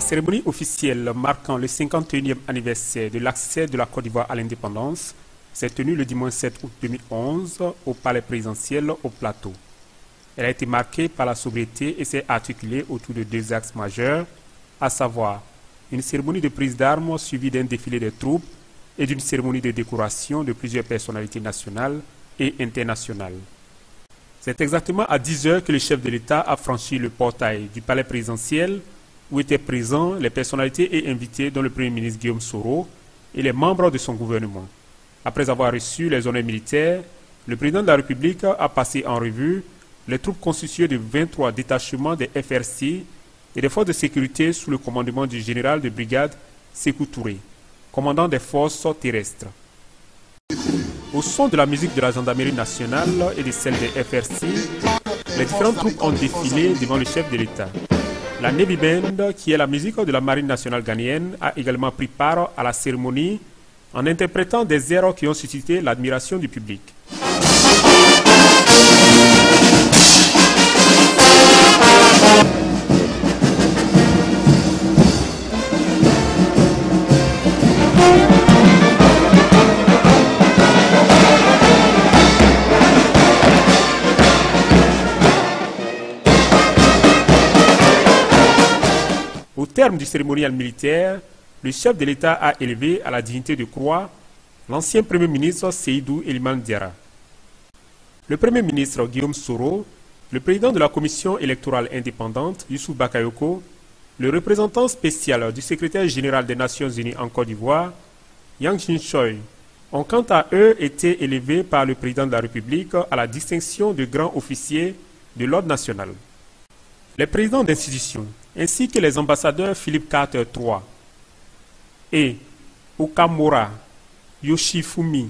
La cérémonie officielle marquant le 51e anniversaire de l'accès de la Côte d'Ivoire à l'indépendance s'est tenue le dimanche 7 août 2011 au palais présidentiel au Plateau. Elle a été marquée par la sobriété et s'est articulée autour de deux axes majeurs, à savoir une cérémonie de prise d'armes suivie d'un défilé de troupes et d'une cérémonie de décoration de plusieurs personnalités nationales et internationales. C'est exactement à 10 heures que le chef de l'État a franchi le portail du palais présidentiel où étaient présents les personnalités et invités dont le Premier ministre Guillaume Soro et les membres de son gouvernement. Après avoir reçu les honneurs militaires, le président de la République a passé en revue les troupes constituées de 23 détachements des FRC et des forces de sécurité sous le commandement du général de brigade Sékou Touré, commandant des forces terrestres. Au son de la musique de la gendarmerie nationale et de celle des FRC, les différentes troupes ont défilé devant le chef de l'État. La Navy Band, qui est la musique de la Marine nationale ghanéenne, a également pris part à la cérémonie en interprétant des airs qui ont suscité l'admiration du public. Au terme du cérémonial militaire, le chef de l'État a élevé à la dignité de croix l'ancien Premier ministre Seydou Eliman Diarra. Le Premier ministre Guillaume Soro, le président de la Commission électorale indépendante Youssouf Bakayoko, le représentant spécial du secrétaire général des Nations Unies en Côte d'Ivoire, Yang Jin-Choi, ont quant à eux été élevés par le président de la République à la distinction de grand officier de l'ordre national. Les présidents d'institutions, ainsi que les ambassadeurs Philippe Carter III et Okamura Yoshifumi,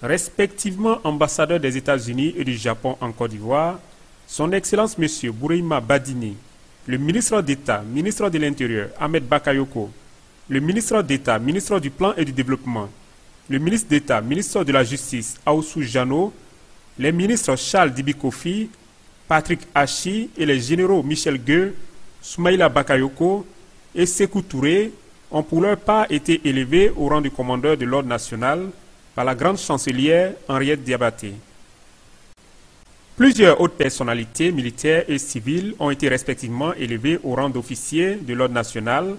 respectivement ambassadeurs des États-Unis et du Japon en Côte d'Ivoire, son Excellence M. Bourema Badini, le ministre d'État, ministre de l'Intérieur Ahmed Bakayoko, le ministre d'État, ministre du Plan et du Développement, le ministre d'État, ministre de la Justice Aoussou Jano, les ministres Charles Dibikofi, Patrick Hachi et les généraux Michel Gueux, Soumaïla Bakayoko et Sékou Touré ont pour leur part été élevés au rang de commandeur de l'ordre national par la grande chancelière Henriette Diabaté. Plusieurs autres personnalités militaires et civiles ont été respectivement élevées au rang d'officiers de l'ordre national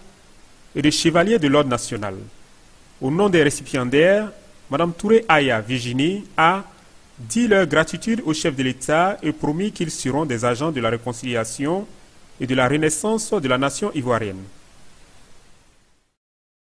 et de chevaliers de l'ordre national. Au nom des récipiendaires, Mme Touré Aya Virginie a dit leur gratitude au chef de l'État et promis qu'ils seront des agents de la réconciliation et de la renaissance de la nation ivoirienne.